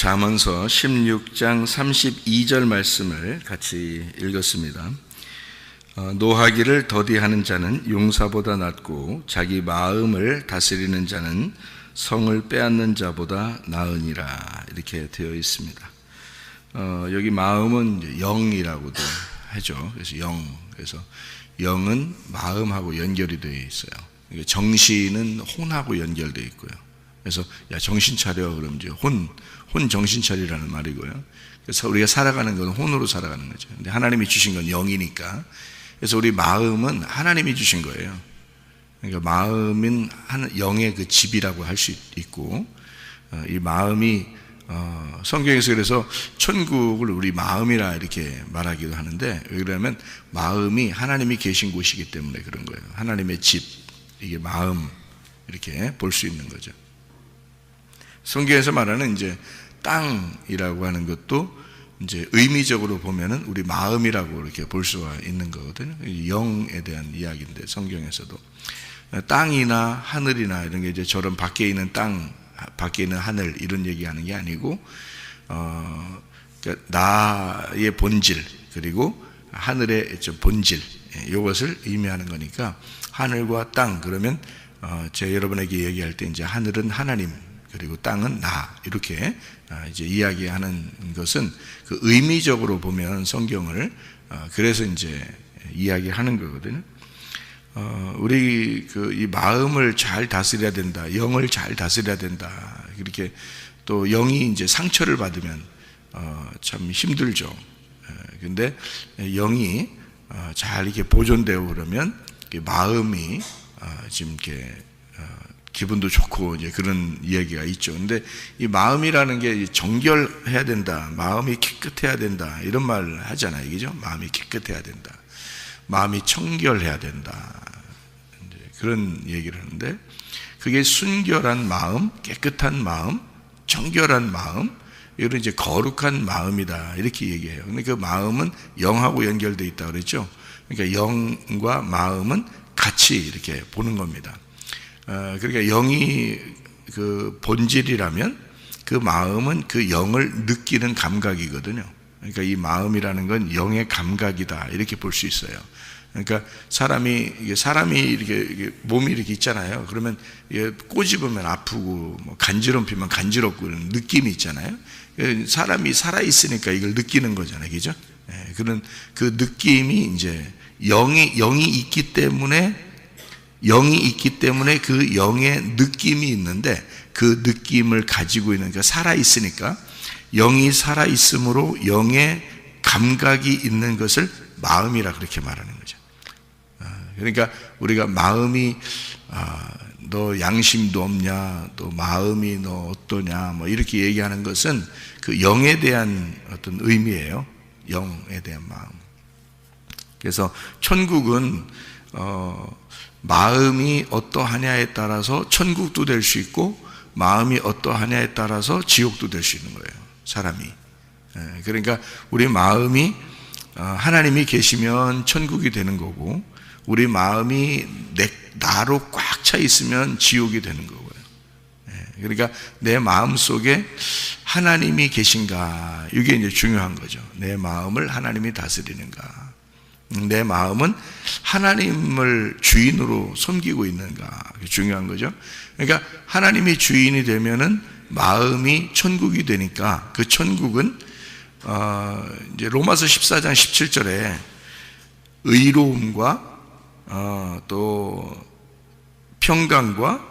잠언서 16장 32절 말씀을 같이 읽었습니다. 노하기를 더디하는 자는 용사보다 낫고 자기 마음을 다스리는 자는 성을 빼앗는 자보다 나으니라, 이렇게 되어 있습니다. 여기 마음은 이제 영이라고도 하죠. 그래서 영은 마음하고 연결이 되어 있어요. 정신은 혼하고 연결되어 있고요. 그래서 야, 정신 차려, 그러면 이제 혼 정신 차리라는 말이고요. 그래서 우리가 살아가는 건 혼으로 살아가는 거죠. 근데 하나님이 주신 건 영이니까. 그래서 우리 마음은 하나님이 주신 거예요. 그러니까 마음은 영의 그 집이라고 할 수 있고, 이 마음이 성경에서 그래서 천국을 우리 마음이라 이렇게 말하기도 하는데, 왜 그러냐면 마음이 하나님이 계신 곳이기 때문에 그런 거예요. 하나님의 집, 이게 마음, 이렇게 볼 수 있는 거죠. 성경에서 말하는 이제 땅이라고 하는 것도 이제 의미적으로 보면은 우리 마음이라고 이렇게 볼 수가 있는 거거든요. 영에 대한 이야기인데, 성경에서도 땅이나 하늘이나 이런 게 이제 저런 밖에 있는 땅, 밖에 있는 하늘, 이런 얘기하는 게 아니고, 그러니까 나의 본질, 그리고 하늘의 본질, 이것을 의미하는 거니까, 하늘과 땅, 그러면 제가 여러분에게 얘기할 때 이제 하늘은 하나님, 그리고 땅은 나, 이렇게 이제 이야기하는 것은 그 의미적으로 보면 성경을 그래서 이제 이야기하는 거거든요. 우리 이 마음을 잘 다스려야 된다, 영을 잘 다스려야 된다. 이렇게 또 영이 이제 상처를 받으면 참 힘들죠. 근데 영이 잘 이렇게 보존되고 그러면 마음이 지금 이렇게 기분도 좋고 이제 그런 이야기가 있죠. 근데 이 마음이라는 게 정결해야 된다, 마음이 깨끗해야 된다, 이런 말을 하잖아요. 그죠? 마음이 깨끗해야 된다, 마음이 청결해야 된다, 이제 그런 얘기를 하는데, 그게 순결한 마음, 깨끗한 마음, 청결한 마음, 이런 이제 거룩한 마음이다, 이렇게 얘기해요. 근데 그 마음은 영하고 연결되어 있다고 그랬죠. 그러니까 영과 마음은 같이 이렇게 보는 겁니다. 그러니까 영이 그 본질이라면 그 마음은 그 영을 느끼는 감각이거든요. 그러니까 이 마음이라는 건 영의 감각이다, 이렇게 볼 수 있어요. 그러니까 사람이 이렇게 몸이 이렇게 있잖아요. 그러면 꼬집으면 아프고, 뭐 간지럼피면 간지럽고, 그런 느낌이 있잖아요. 사람이 살아 있으니까 이걸 느끼는 거잖아요, 그죠? 그런 그 느낌이 이제 영이 있기 때문에 그 영의 느낌이 있는데, 그 느낌을 가지고 있는, 그러니까 살아있으니까, 영이 살아있으므로 영의 감각이 있는 것을 마음이라 그렇게 말하는 거죠. 그러니까 우리가 마음이 너 양심도 없냐, 또 마음이 너 어떠냐, 뭐 이렇게 얘기하는 것은 그 영에 대한 어떤 의미예요. 영에 대한 마음. 그래서 천국은 마음이 어떠하냐에 따라서 천국도 될 수 있고, 마음이 어떠하냐에 따라서 지옥도 될 수 있는 거예요, 사람이. 그러니까 우리 마음이 하나님이 계시면 천국이 되는 거고, 우리 마음이 나로 꽉 차 있으면 지옥이 되는 거고요. 그러니까 내 마음 속에 하나님이 계신가, 이게 이제 중요한 거죠. 내 마음을 하나님이 다스리는가, 내 마음은 하나님을 주인으로 섬기고 있는가, 중요한 거죠. 그러니까 하나님이 주인이 되면은 마음이 천국이 되니까, 그 천국은 이제 로마서 14장 17절에 의로움과 또 평강과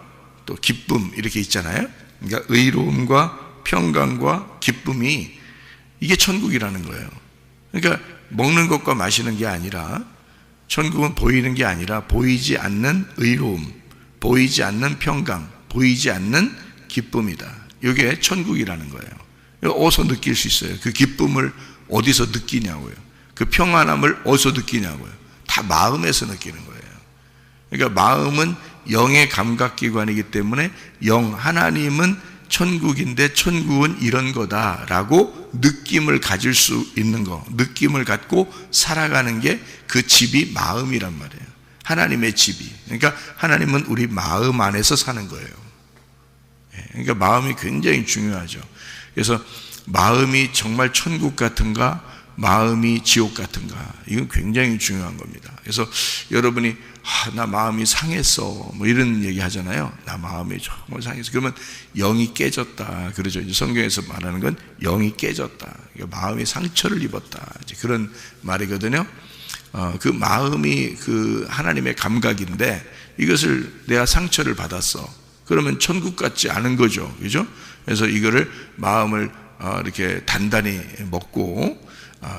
또 기쁨, 이렇게 있잖아요. 그러니까 의로움과 평강과 기쁨이, 이게 천국이라는 거예요. 그러니까 먹는 것과 마시는 게 아니라, 천국은 보이는 게 아니라 보이지 않는 의로움, 보이지 않는 평강, 보이지 않는 기쁨이다. 이게 천국이라는 거예요. 어디서 느낄 수 있어요? 그 기쁨을 어디서 느끼냐고요. 그 평안함을 어디서 느끼냐고요. 다 마음에서 느끼는 거예요. 그러니까 마음은 영의 감각기관이기 때문에 하나님은 천국인데 천국은 이런 거다라고 느낌을 가질 수 있는 거, 느낌을 갖고 살아가는 게 그 집이 마음이란 말이에요. 하나님의 집이. 그러니까 하나님은 우리 마음 안에서 사는 거예요. 그러니까 마음이 굉장히 중요하죠. 그래서 마음이 정말 천국 같은가, 마음이 지옥 같은가, 이건 굉장히 중요한 겁니다. 그래서 여러분이 나 마음이 상했어, 뭐 이런 얘기 하잖아요. 나 마음이 정말 상했어. 그러면 영이 깨졌다 그러죠. 이제 성경에서 말하는 건 영이 깨졌다, 마음이 상처를 입었다, 이제 그런 말이거든요. 그 마음이 그 하나님의 감각인데 이것을 내가 상처를 받았어. 그러면 천국 같지 않은 거죠, 그죠? 그래서 이거를 마음을 이렇게 단단히 먹고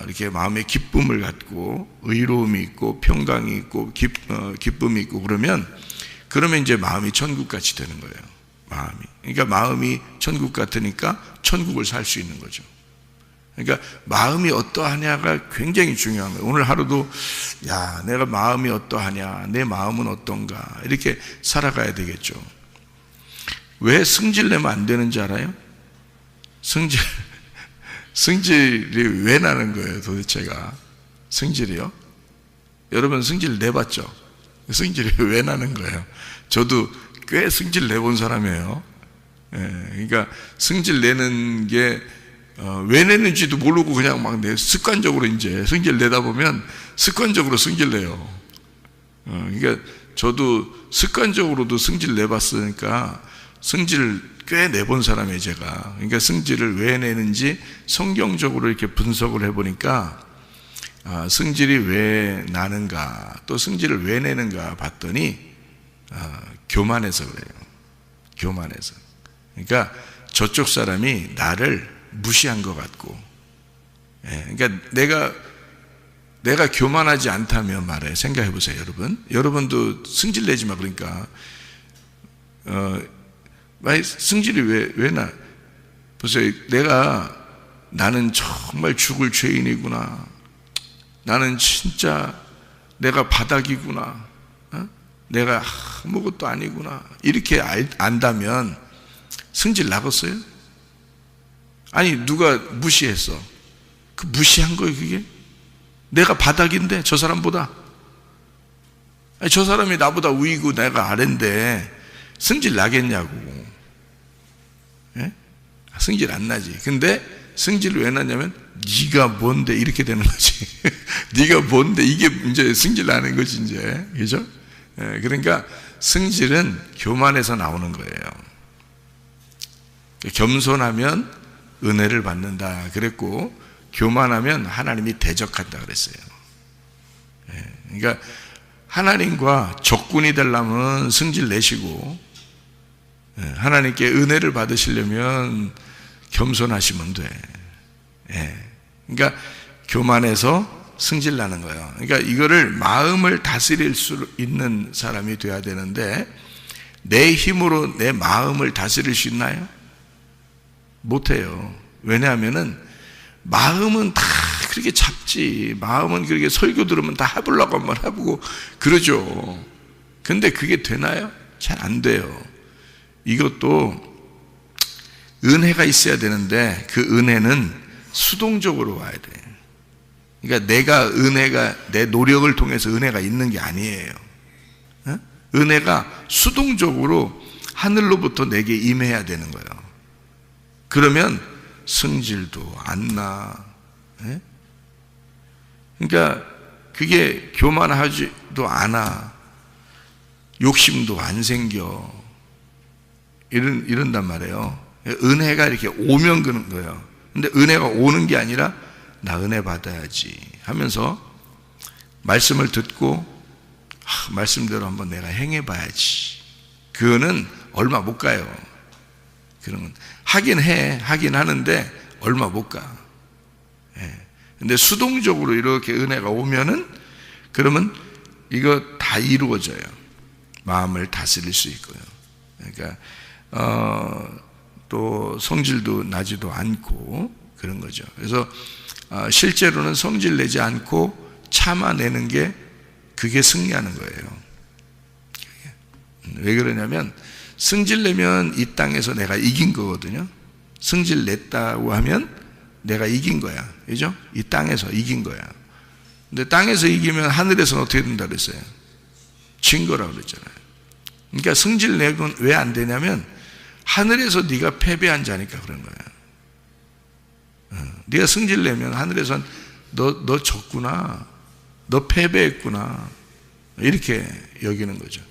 이렇게 마음의 기쁨을 갖고 의로움이 있고 평강이 있고 기쁨이 있고 그러면 이제 마음이 천국같이 되는 거예요. 마음이. 그러니까 마음이 천국 같으니까 천국을 살 수 있는 거죠. 그러니까 마음이 어떠하냐가 굉장히 중요한 거예요. 오늘 하루도 내가 마음이 어떠하냐, 내 마음은 어떤가, 이렇게 살아가야 되겠죠. 왜 승질 내면 안 되는지 알아요? 승질이 왜 나는 거예요, 도대체가? 승질이요? 여러분 승질 내봤죠? 승질이 왜 나는 거예요? 저도 꽤 승질 내본 사람이에요. 그러니까 승질 내는 게 왜 내는지도 모르고 그냥 막 습관적으로 이제 승질 내다 보면 습관적으로 승질 내요. 그러니까 저도 습관적으로도 승질 내봤으니까 승질을 꽤 내본 사람이에요, 제가. 그러니까 승질을 왜 내는지 성경적으로 이렇게 분석을 해보니까 승질이 왜 나는가, 또 승질을 왜 내는가 봤더니 교만해서 그래요. 교만해서. 그러니까 저쪽 사람이 나를 무시한 것 같고, 그러니까 내가 교만하지 않다면 말해. 생각해 보세요, 여러분. 여러분도 승질 내지 마. 그러니까 승질이 왜 나? 보세요. 나는 정말 죽을 죄인이구나. 나는 진짜 내가 바닥이구나. 내가 아무것도 아니구나. 이렇게 안다면 승질 나겠어요? 아니, 누가 무시했어. 그 무시한 거예요, 그게? 내가 바닥인데, 저 사람보다. 아니, 저 사람이 나보다 위고 내가 아래인데 승질 나겠냐고. 예? 승질 안 나지. 근데 승질을 왜 나냐면 네가 뭔데 이렇게 되는 거지. 네가 뭔데, 이게 이제 승질 나는 거지 이제. 그죠? 예, 그러니까 승질은 교만에서 나오는 거예요. 겸손하면 은혜를 받는다 그랬고, 교만하면 하나님이 대적한다 그랬어요. 예, 그러니까 하나님과 적군이 되려면 승질 내시고, 하나님께 은혜를 받으시려면 겸손하시면 돼. 그러니까 교만해서 승질 나는 거예요. 그러니까 이거를 마음을 다스릴 수 있는 사람이 돼야 되는데, 내 힘으로 내 마음을 다스릴 수 있나요? 못해요. 왜냐하면은 마음은 다 그렇게 잡지. 마음은 그렇게 설교 들으면 다 해보려고 한번 해보고 그러죠. 근데 그게 되나요? 잘 안 돼요. 이것도 은혜가 있어야 되는데 그 은혜는 수동적으로 와야 돼. 그러니까 내 노력을 통해서 은혜가 있는 게 아니에요. 은혜가 수동적으로 하늘로부터 내게 임해야 되는 거예요. 그러면 승질도 안 나. 그러니까 그게 교만하지도 않아. 욕심도 안 생겨. 이런단 말이에요. 은혜가 이렇게 오면 그런 거예요. 근데 은혜가 오는 게 아니라 나 은혜 받아야지 하면서 말씀을 듣고 말씀대로 한번 내가 행해봐야지. 그거는 얼마 못 가요. 그러면 하긴 하는데 얼마 못 가. 근데 수동적으로 이렇게 은혜가 오면은 그러면 이거 다 이루어져요. 마음을 다스릴 수 있고요. 그러니까 또 성질도 나지도 않고 그런 거죠. 그래서 실제로는 성질 내지 않고 참아내는 게 그게 승리하는 거예요. 왜 그러냐면 승질 내면 이 땅에서 내가 이긴 거거든요. 승질 냈다고 하면 내가 이긴 거야. 그죠? 이 땅에서 이긴 거야. 근데 땅에서 이기면 하늘에서는 어떻게 된다 그랬어요? 진 거라고 그랬잖아요. 그러니까 승질 내건 왜 안 되냐면 하늘에서 네가 패배한 자니까 그런 거야. 네가 승질 내면 하늘에선 너 졌구나, 너 패배했구나, 이렇게 여기는 거죠.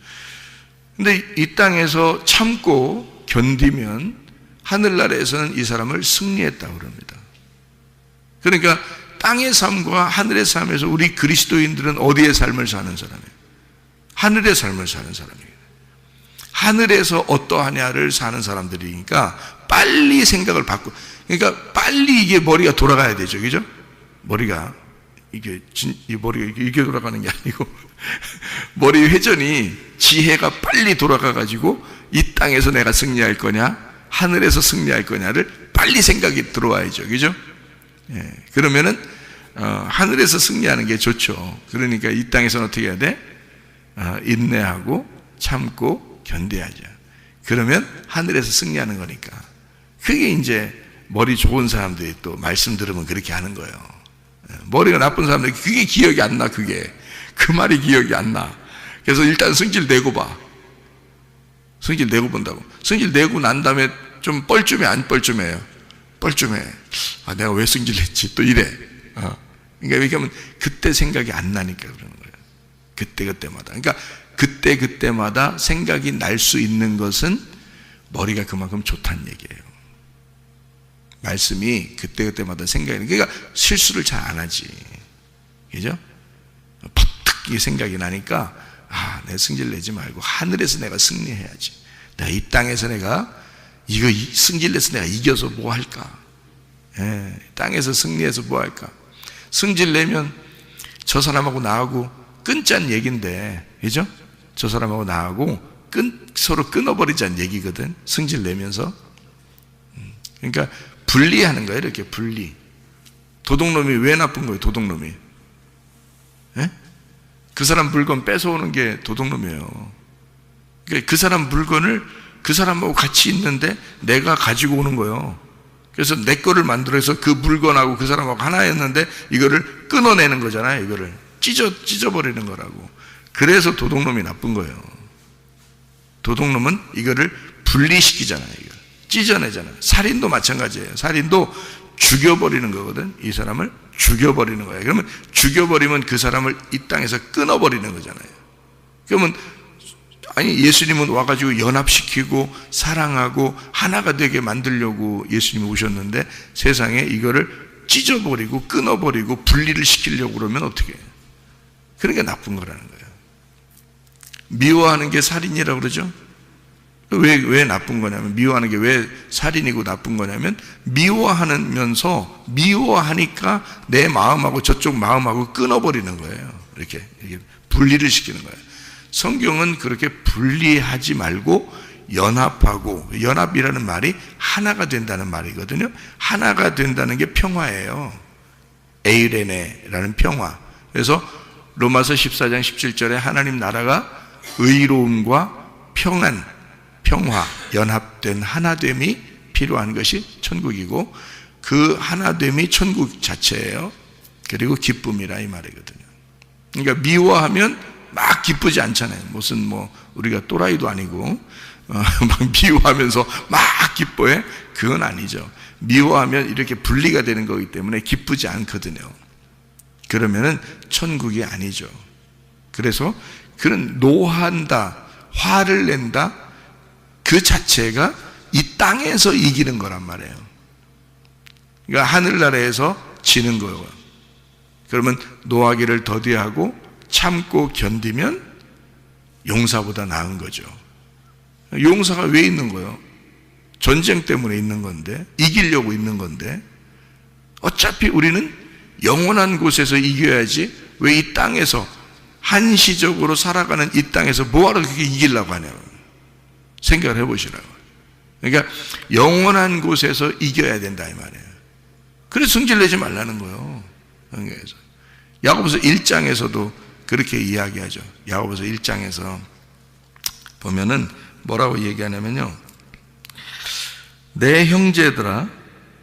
근데 이 땅에서 참고 견디면 하늘나라에서는 이 사람을 승리했다고 그럽니다. 그러니까 땅의 삶과 하늘의 삶에서 우리 그리스도인들은 어디의 삶을 사는 사람이에요? 하늘의 삶을 사는 사람이에요. 하늘에서 어떠하냐를 사는 사람들이니까 빨리 생각을 바꾸고, 그러니까 빨리 이게 머리가 돌아가야 되죠, 그죠? 머리가 이게 돌아가는 게 아니고 머리 회전이, 지혜가 빨리 돌아가가지고 이 땅에서 내가 승리할 거냐, 하늘에서 승리할 거냐를 빨리 생각이 들어와야죠, 그죠? 예, 그러면은 하늘에서 승리하는 게 좋죠. 그러니까 이 땅에서는 어떻게 해야 돼? 인내하고 참고 견뎌야죠. 그러면 하늘에서 승리하는 거니까. 그게 이제 머리 좋은 사람들이 또 말씀 들으면 그렇게 하는 거예요. 머리가 나쁜 사람들이 그게 기억이 안 나. 그 말이 기억이 안 나. 그래서 일단 승질 내고 봐. 승질 내고 본다고. 승질 내고 난 다음에 좀 뻘쭘해, 안 뻘쭘해요? 뻘쭘해. 내가 왜 승질 냈지? 또 이래. 그러니까 왜냐하면 그때 생각이 안 나니까 그러는 거예요. 그때마다. 그러니까 그때마다 생각이 날 수 있는 것은 머리가 그만큼 좋다는 얘기예요. 말씀이 그때마다 생각이, 그러니까 실수를 잘 안 하지. 그죠? 퍼뜩 생각이 나니까, 내가 승질 내지 말고 하늘에서 내가 승리해야지. 내가 이 땅에서 내가 승질 내서 내가 이겨서 뭐 할까? 땅에서 승리해서 뭐 할까? 승질 내면 저 사람하고 나하고 끊자는 얘기인데, 그죠? 저 사람하고 나하고 서로 끊어버리자는 얘기거든. 승질 내면서. 그러니까 분리하는 거예요. 이렇게 분리. 도둑놈이 왜 나쁜 거예요? 도둑놈이. 그 사람 물건 뺏어오는 게 도둑놈이에요. 그러니까 그 사람 물건을 그 사람하고 같이 있는데 내가 가지고 오는 거예요. 그래서 내 거를 만들어서 그 물건하고 그 사람하고 하나였는데 이거를 끊어내는 거잖아요. 이거를 찢어버리는 거라고. 그래서 도둑놈이 나쁜 거예요. 도둑놈은 이거를 분리시키잖아요. 이걸 찢어내잖아요. 살인도 마찬가지예요. 살인도 죽여버리는 거거든. 이 사람을 죽여버리는 거예요. 그러면 죽여버리면 그 사람을 이 땅에서 끊어버리는 거잖아요. 그러면 예수님은 와가지고 연합시키고 사랑하고 하나가 되게 만들려고 예수님이 오셨는데 세상에 이거를 찢어버리고 끊어버리고 분리를 시키려고 그러면 어떻게 해요? 그러니까 나쁜 거라는 거예요. 미워하는 게 살인이라고 그러죠? 왜 나쁜 거냐면, 미워하는 게 왜 살인이고 나쁜 거냐면, 미워하면서 미워하니까 내 마음하고 저쪽 마음하고 끊어버리는 거예요. 이렇게 분리를 시키는 거예요. 성경은 그렇게 분리하지 말고 연합하고, 연합이라는 말이 하나가 된다는 말이거든요. 하나가 된다는 게 평화예요. 에이레네라는 평화. 그래서 로마서 14장 17절에 하나님 나라가 의로움과 평화, 연합된 하나됨이 필요한 것이 천국이고, 그 하나됨이 천국 자체예요. 그리고 기쁨이라 이 말이거든요. 그러니까 미워하면 막 기쁘지 않잖아요. 무슨 우리가 또라이도 아니고 막 미워하면서 막 기뻐해? 그건 아니죠. 미워하면 이렇게 분리가 되는 거기 때문에 기쁘지 않거든요. 그러면은 천국이 아니죠. 그래서 그런 노한다, 화를 낸다, 그 자체가 이 땅에서 이기는 거란 말이에요. 그러니까 하늘나라에서 지는 거예요. 그러면 노하기를 더디하고 참고 견디면 용사보다 나은 거죠. 용사가 왜 있는 거예요? 전쟁 때문에 있는 건데, 이기려고 있는 건데, 어차피 우리는 영원한 곳에서 이겨야지 왜 이 땅에서 한시적으로 살아가는 이 땅에서 뭐하러 그렇게 이기려고 하냐고 생각을 해보시라고. 그러니까 영원한 곳에서 이겨야 된다 이 말이에요. 그래서 승질내지 말라는 거예요. 야고보서 1장에서도 그렇게 이야기하죠. 야고보서 1장에서 보면은 뭐라고 얘기하냐면요, 내 형제들아,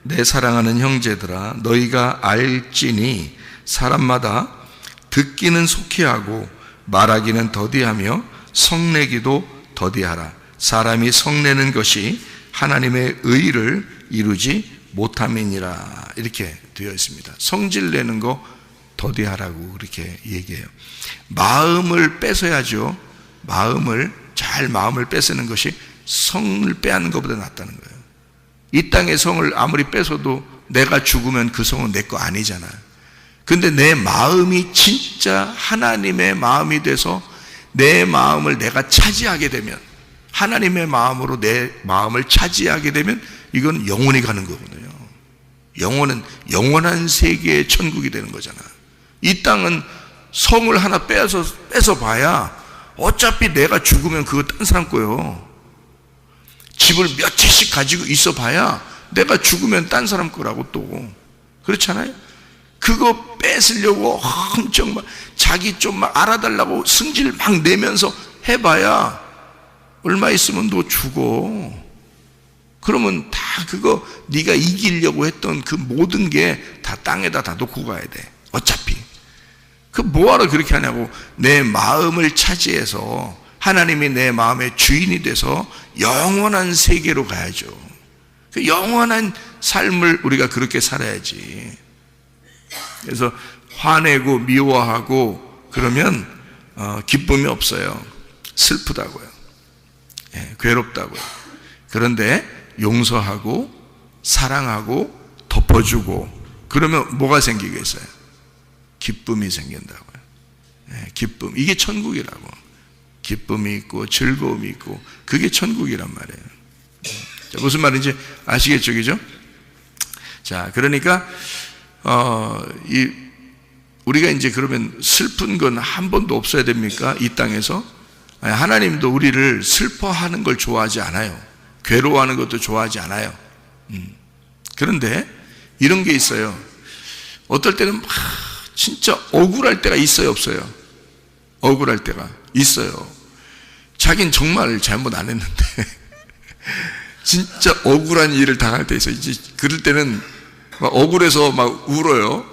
내 사랑하는 형제들아, 너희가 알지니 사람마다 듣기는 속히 하고 말하기는 더디하며 성내기도 더디하라. 사람이 성내는 것이 하나님의 의를 이루지 못함이니라. 이렇게 되어 있습니다. 성질 내는 거 더디하라고 그렇게 얘기해요. 마음을 뺏어야죠. 마음을 뺏는 것이 성을 빼앗는 것보다 낫다는 거예요. 이 땅의 성을 아무리 뺏어도 내가 죽으면 그 성은 내 거 아니잖아요. 근데 내 마음이 진짜 하나님의 마음이 돼서 내 마음을 내가 차지하게 되면, 하나님의 마음으로 내 마음을 차지하게 되면 이건 영원히 가는 거거든요. 영혼은 영원한 세계의 천국이 되는 거잖아. 이 땅은 성을 하나 뺏어 봐야 어차피 내가 죽으면 그거 딴 사람 거예요. 집을 몇 채씩 가지고 있어 봐야 내가 죽으면 딴 사람 거라고 또. 그렇잖아요? 그거 뺏으려고 엄청 막 자기 좀 막 알아달라고 승질 막 내면서 해봐야 얼마 있으면 너 죽어. 그러면 다 그거 네가 이기려고 했던 그 모든 게 다 땅에다 다 놓고 가야 돼. 어차피. 그 뭐하러 그렇게 하냐고. 내 마음을 차지해서 하나님이 내 마음의 주인이 돼서 영원한 세계로 가야죠. 그 영원한 삶을 우리가 그렇게 살아야지. 그래서 화내고 미워하고 그러면 기쁨이 없어요. 슬프다고요. 괴롭다고요. 그런데 용서하고 사랑하고 덮어주고 그러면 뭐가 생기겠어요? 기쁨이 생긴다고요. 기쁨. 이게 천국이라고. 기쁨이 있고 즐거움이 있고 그게 천국이란 말이에요. 자, 무슨 말인지 아시겠죠? 그죠? 자, 그러니까 우리가 이제 그러면 슬픈 건 한 번도 없어야 됩니까? 이 땅에서? 아니, 하나님도 우리를 슬퍼하는 걸 좋아하지 않아요. 괴로워하는 것도 좋아하지 않아요. 그런데 이런 게 있어요. 어떨 때는 막 진짜 억울할 때가 있어요, 없어요? 억울할 때가 있어요. 자긴 정말 잘못 안 했는데 진짜 억울한 일을 당할 때 있어요. 이제 그럴 때는 막 억울해서 막 울어요.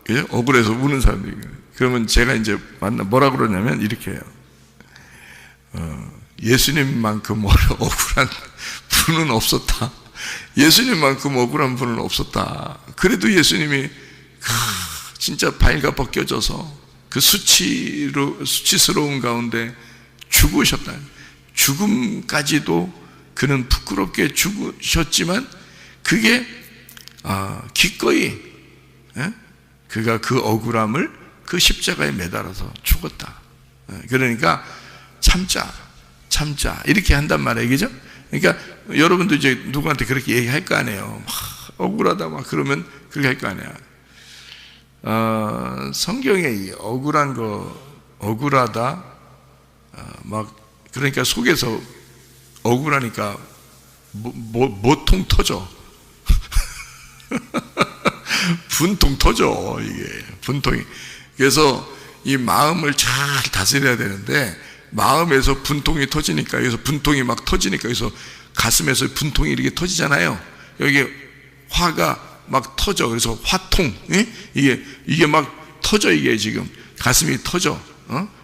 그죠? 억울해서 우는 사람들이. 그러면 제가 이제 뭐라 그러냐면 이렇게 해요. 예수님만큼 억울한 분은 없었다. 예수님만큼 억울한 분은 없었다. 그래도 예수님이 진짜 발가 벗겨져서 그 수치스러운 가운데 죽으셨다. 죽음까지도 그는 부끄럽게 죽으셨지만 그게 기꺼이 그가 그 억울함을 그 십자가에 매달아서 죽었다. 그러니까 참자 이렇게 한단 말이에요. 그죠? 그러니까 여러분도 이제 누구한테 그렇게 얘기할 거 아니에요. 막 억울하다 막 그러면 그렇게 할 거 아니야. 성경에 이 억울한 거 억울하다 막 그러니까 속에서 억울하니까 통 터져. 분통 터져. 이게 분통이. 그래서 이 마음을 잘 다스려야 되는데 마음에서 분통이 터지니까 여기서 분통이 막 터지니까 여기서 가슴에서 분통이 이렇게 터지잖아요. 여기 화가 막 터져. 그래서 화통. 이게 막 터져. 이게 지금 가슴이 터져.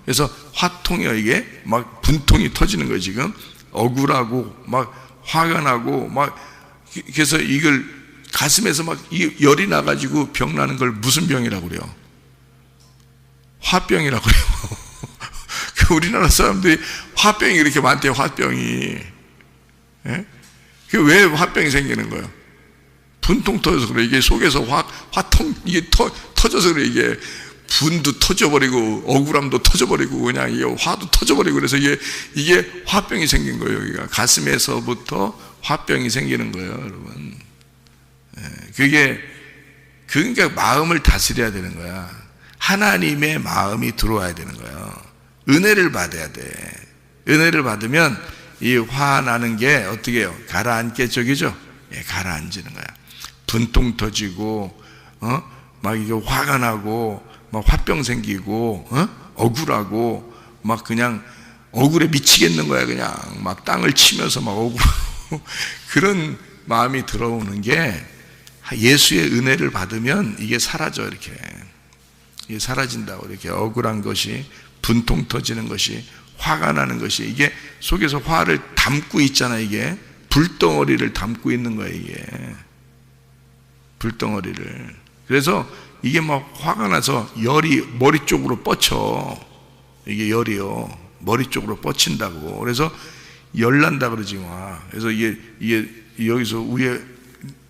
그래서 화통이야. 이게 막 분통이 터지는 거예요. 지금 억울하고 막 화가 나고 막 그래서 이걸 가슴에서 막 열이 나가지고 병 나는 걸 무슨 병이라고 그래요? 화병이라고 그래요. 우리나라 사람들이 화병이 그렇게 많대요. 화병이. 그게 왜 화병이 생기는 거예요? 분통 터져서 그래. 이게 속에서 화통 이게 터져서 그래. 이게 분도 터져버리고 억울함도 터져버리고 그냥 이게 화도 터져버리고 그래서 이게 화병이 생긴 거예요. 여기가 가슴에서부터 화병이 생기는 거예요, 여러분. 그러니까 마음을 다스려야 되는 거야. 하나님의 마음이 들어와야 되는 거예요. 은혜를 받아야 돼. 은혜를 받으면 이 화나는 게 어떻게 해요? 가라앉겠죠, 그죠? 가라앉는 거야. 분통 터지고, 막 이게 화가 나고, 막 화병 생기고, 억울하고, 막 그냥 억울해 미치겠는 거야. 그냥 막 땅을 치면서 막 억울하고 그런 마음이 들어오는 게 예수의 은혜를 받으면 이게 사라져. 이렇게 이게 사라진다고. 이렇게 억울한 것이 분통 터지는 것이 화가 나는 것이 이게 속에서 화를 담고 있잖아. 이게 불덩어리를 담고 있는 거야. 이게 불덩어리를. 그래서 이게 막 화가 나서 열이 머리 쪽으로 뻗쳐. 이게 열이요. 머리 쪽으로 뻗친다고. 그래서 열난다 그러지 마. 그래서 이게 여기서 위에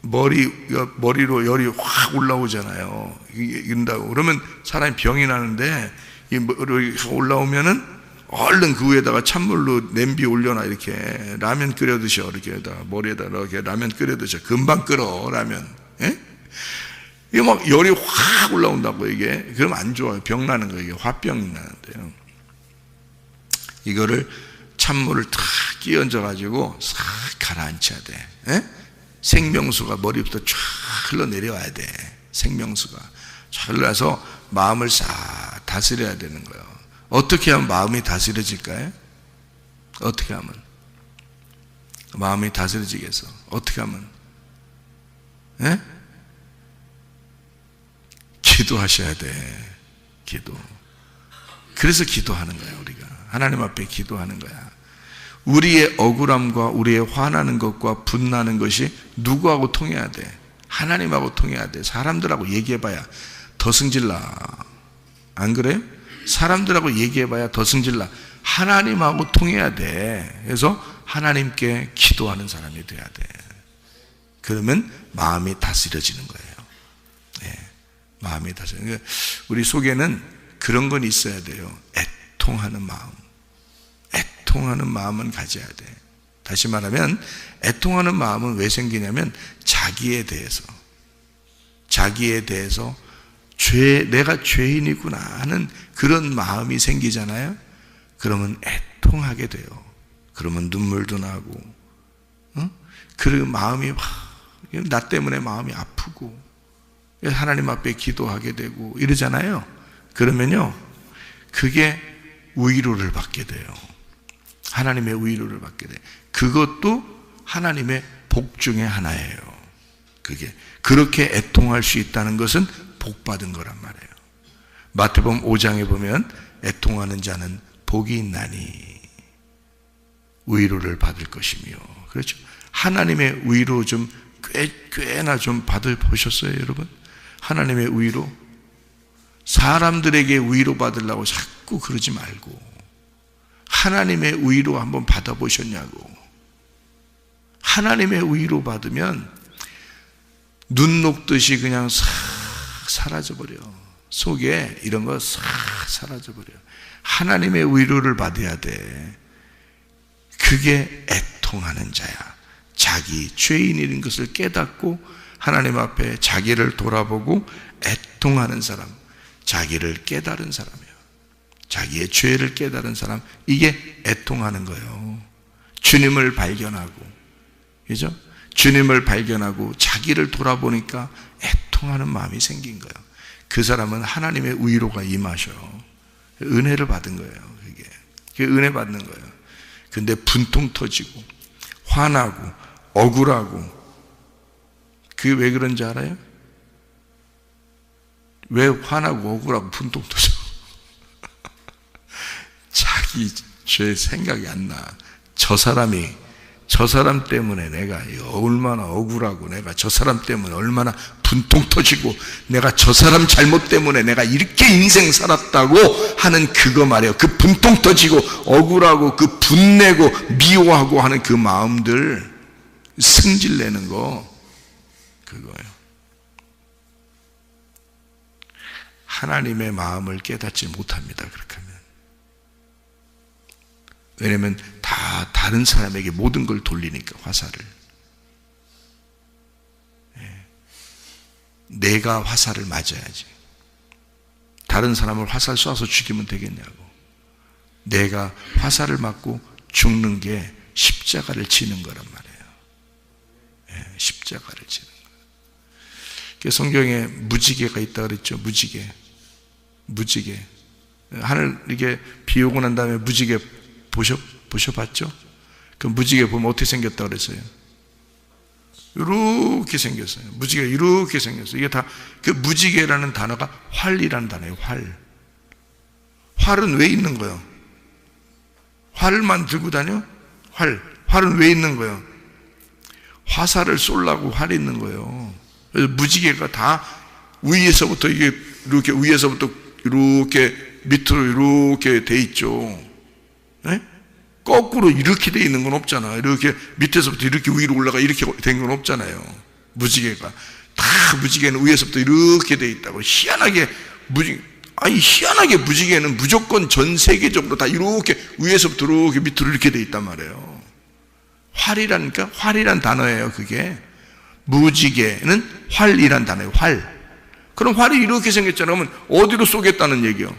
머리로 열이 확 올라오잖아요. 이런다고. 그러면 사람이 병이 나는데, 이 머리 올라오면은 얼른 그 위에다가 찬물로 냄비 올려놔. 이렇게 라면 끓여 드셔. 이렇게다가 머리에다 이렇게 라면 끓여 드셔. 금방 끓어, 라면. 예? 이게 막 열이 확 올라온다고, 이게. 그러면 안 좋아요. 병 나는 거예요. 이게 화병이 나는데요. 이거를 찬물을 탁 끼얹어 가지고 싹 가라앉혀야 돼. 예? 생명수가 머리부터 쫙 흘러내려와야 돼. 생명수가 쫙 흘러서 마음을 싹 다스려야 되는 거예요. 어떻게 하면 마음이 다스려질까요? 어떻게 하면 마음이 다스려지겠어? 어떻게 하면? 예? 기도하셔야 돼. 기도. 그래서 기도하는 거야. 우리가 하나님 앞에 기도하는 거야. 우리의 억울함과 우리의 화나는 것과 분나는 것이 누구하고 통해야 돼? 하나님하고 통해야 돼. 사람들하고 얘기해봐야 더 승질나. 안 그래요? 사람들하고 얘기해봐야 더 승질나. 하나님하고 통해야 돼. 그래서 하나님께 기도하는 사람이 돼야 돼. 그러면 마음이 다스려지는 거예요. 네, 마음이 다스려지는 거예요. 우리 속에는 그런 건 있어야 돼요. 애통하는 마음. 애통하는 마음은 가져야 돼. 다시 말하면 애통하는 마음은 왜 생기냐면 자기에 대해서 내가 죄인이구나 하는 그런 마음이 생기잖아요. 그러면 애통하게 돼요. 그러면 눈물도 나고, 그 마음이 나 때문에 마음이 아프고 하나님 앞에 기도하게 되고 이러잖아요. 그러면요, 그게 위로를 받게 돼요. 하나님의 위로를 받게 돼. 그것도 하나님의 복 중에 하나예요. 그게 그렇게 애통할 수 있다는 것은 복 받은 거란 말이에요. 마태복음 5장에 보면 애통하는 자는 복이 있나니 위로를 받을 것이며. 그렇죠? 하나님의 위로 좀 꽤나 좀 받아보셨어요, 여러분? 하나님의 위로. 사람들에게 위로 받으려고 자꾸 그러지 말고 하나님의 위로 한번 받아보셨냐고. 하나님의 위로 받으면 눈 녹듯이 그냥 싹 사라져버려. 속에 이런 거 싹 사라져버려. 하나님의 위로를 받아야 돼. 그게 애통하는 자야. 자기 죄인인 것을 깨닫고 하나님 앞에 자기를 돌아보고 애통하는 사람, 자기를 깨달은 사람이에요. 자기의 죄를 깨달은 사람, 이게 애통하는 거예요. 주님을 발견하고, 그죠? 주님을 발견하고 자기를 돌아보니까 애통하는 마음이 생긴 거예요. 그 사람은 하나님의 위로가 임하셔요. 은혜를 받은 거예요. 그게 은혜 받는 거예요. 근데 분통 터지고 화나고 억울하고, 그게 왜 그런지 알아요? 왜 화나고 억울하고 분통 터져? 자기 죄 생각이 안 나. 저 사람 때문에 내가 얼마나 억울하고, 내가 저 사람 때문에 얼마나 분통 터지고, 내가 저 사람 잘못 때문에 내가 이렇게 인생 살았다고 하는 그거 말이에요. 그 분통 터지고 억울하고 그 분내고 미워하고 하는 그 마음들, 승질내는 거, 그거예요. 하나님의 마음을 깨닫지 못합니다. 그렇게 하면. 왜냐하면 다 다른 사람에게 모든 걸 돌리니까, 화살을. 내가 화살을 맞아야지. 다른 사람을 화살 쏴서 죽이면 되겠냐고. 내가 화살을 맞고 죽는 게 십자가를 지는 거란 말이에요. 십자가를 지는 거예요. 성경에 무지개가 있다 그랬죠. 무지개. 하늘 이게 비 오고 난 다음에 무지개 보셔봤죠? 그 무지개 보면 어떻게 생겼다 그랬어요? 이렇게 생겼어요. 무지개가 이렇게 생겼어요. 이게 다 그 무지개라는 단어가 활이라는 단어예요. 활은 왜 있는 거예요? 활만 들고 다녀? 활은 왜 있는 거예요? 화살을 쏘려고 활이 있는 거예요. 그래서 무지개가 다 위에서부터 이게 이렇게 위에서부터 이렇게 밑으로 이렇게 돼 있죠. 네? 거꾸로 이렇게 돼 있는 건 없잖아. 이렇게 밑에서부터 이렇게 위로 올라가 이렇게 된 건 없잖아요. 무지개가 다 무지개는 위에서부터 이렇게 돼 있다고. 희한하게 희한하게 무지개는 무조건 전 세계적으로 다 이렇게 위에서부터 이렇게 밑으로 이렇게 돼 있단 말이에요. 활이라니까 활이란 단어예요. 그게 무지개는 활이란 단어예요. 활. 그럼 활이 이렇게 생겼잖아. 그러면 어디로 쏘겠다는 얘기요?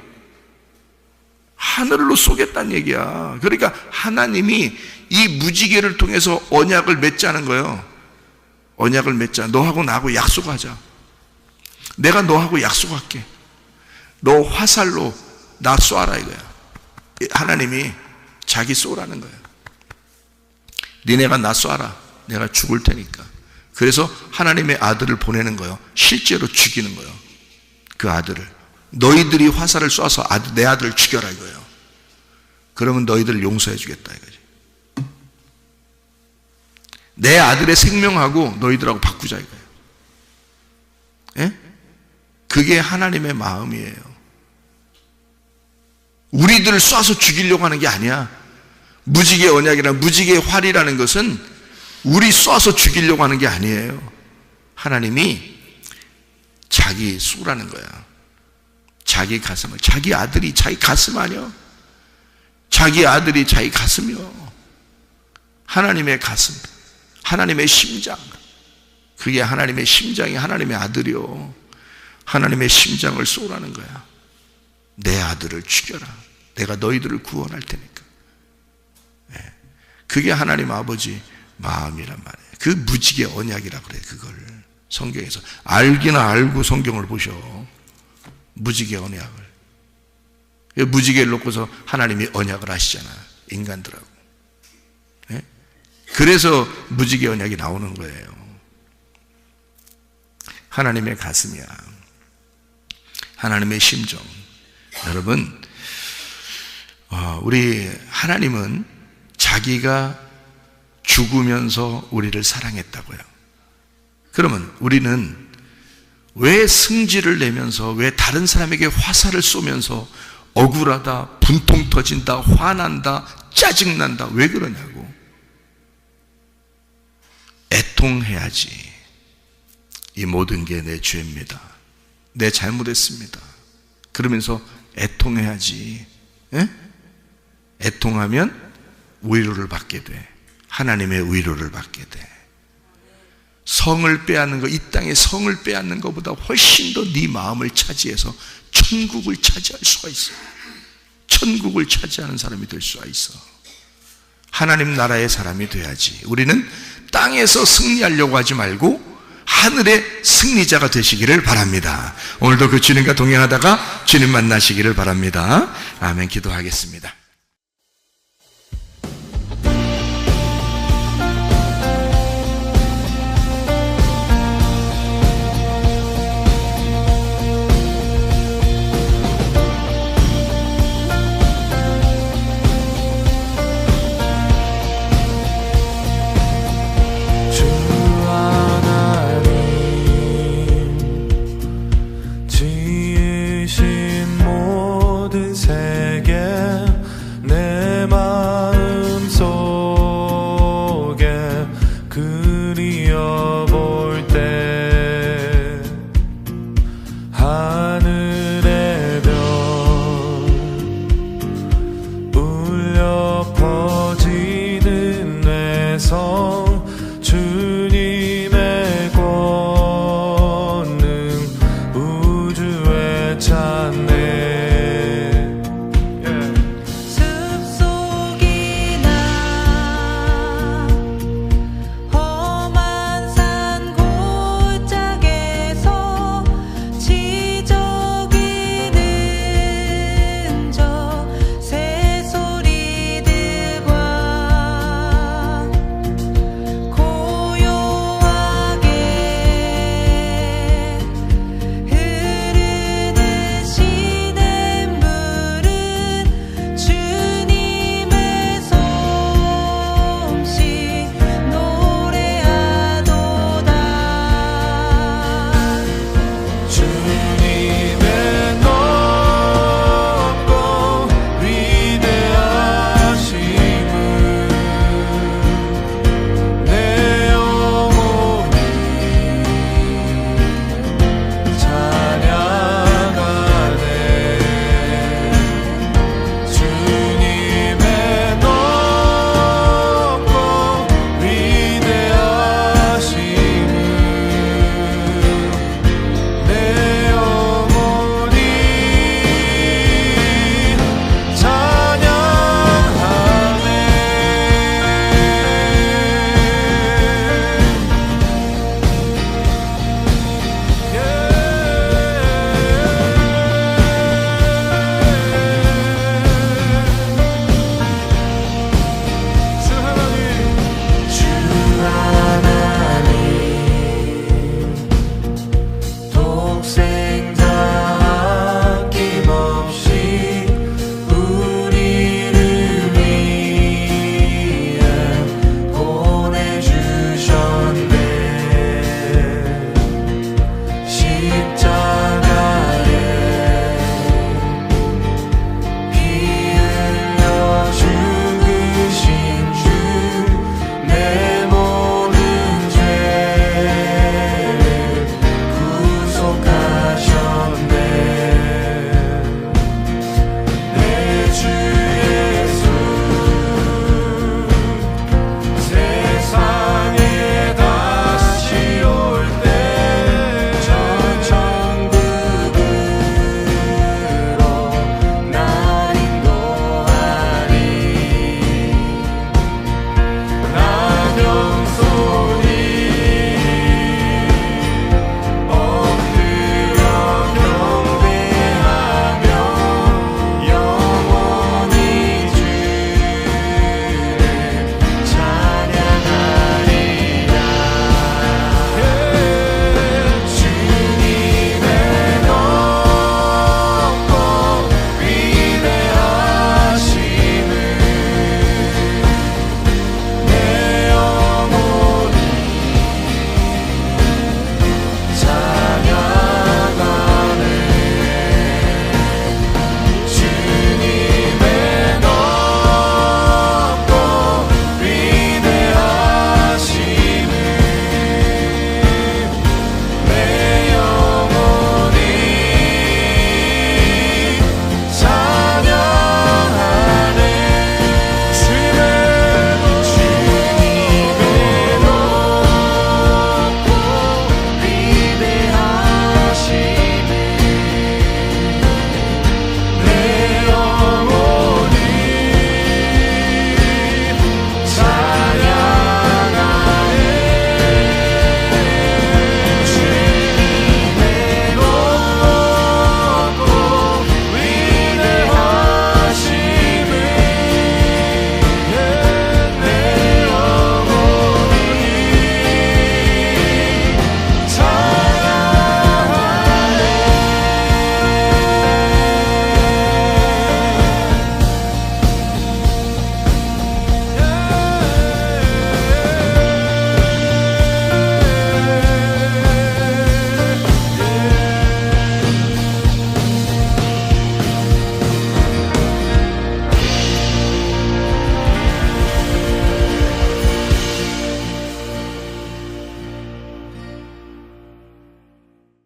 하늘로 쏘겠다는 얘기야. 그러니까 하나님이 이 무지개를 통해서 언약을 맺자는 거예요. 언약을 맺자. 너하고 나하고 약속하자. 내가 너하고 약속할게. 너 화살로 나 쏘아라 이거야. 하나님이 자기 쏘라는 거야. 니네가 나 쏘아라. 내가 죽을 테니까. 그래서 하나님의 아들을 보내는 거예요. 실제로 죽이는 거예요. 그 아들을. 너희들이 화살을 쏴서 내 아들을 죽여라 이거예요. 그러면 너희들을 용서해 주겠다 이거지. 내 아들의 생명하고 너희들하고 바꾸자 이거예요. 예? 그게 하나님의 마음이에요. 우리들을 쏴서 죽이려고 하는 게 아니야. 무지개 언약이나 무지개 활이라는 것은 우리 쏴서 죽이려고 하는 게 아니에요. 하나님이 자기 쏘라는 거야. 자기 가슴을. 자기 아들이 자기 가슴 아니야? 자기 아들이 자기 가슴이요. 하나님의 가슴, 하나님의 심장. 그게 하나님의 심장이 하나님의 아들이요. 하나님의 심장을 쏘라는 거야. 내 아들을 죽여라. 내가 너희들을 구원할 테니까. 그게 하나님 아버지 마음이란 말이에요. 그 무지개 언약이라 그래. 그걸 성경에서 알기나 알고 성경을 보셔. 무지개 언약을. 무지개를 놓고서 하나님이 언약을 하시잖아. 인간들하고. 네? 그래서 무지개 언약이 나오는 거예요. 하나님의 가슴이야. 하나님의 심정. 여러분, 우리 하나님은 자기가 죽으면서 우리를 사랑했다고요. 그러면 우리는 왜 승질을 내면서, 왜 다른 사람에게 화살을 쏘면서 억울하다, 분통 터진다, 화난다, 짜증난다, 왜 그러냐고. 애통해야지. 이 모든 게 내 죄입니다. 내 잘못했습니다. 그러면서 애통해야지. 에? 애통하면 위로를 받게 돼. 하나님의 위로를 받게 돼. 성을 빼앗는 거, 이 땅의 성을 빼앗는 것보다 훨씬 더 네 마음을 차지해서 천국을 차지할 수가 있어. 천국을 차지하는 사람이 될 수가 있어. 하나님 나라의 사람이 돼야지. 우리는 땅에서 승리하려고 하지 말고 하늘의 승리자가 되시기를 바랍니다. 오늘도 그 주님과 동행하다가 주님 만나시기를 바랍니다. 아멘. 기도하겠습니다. 지으신 모든 세계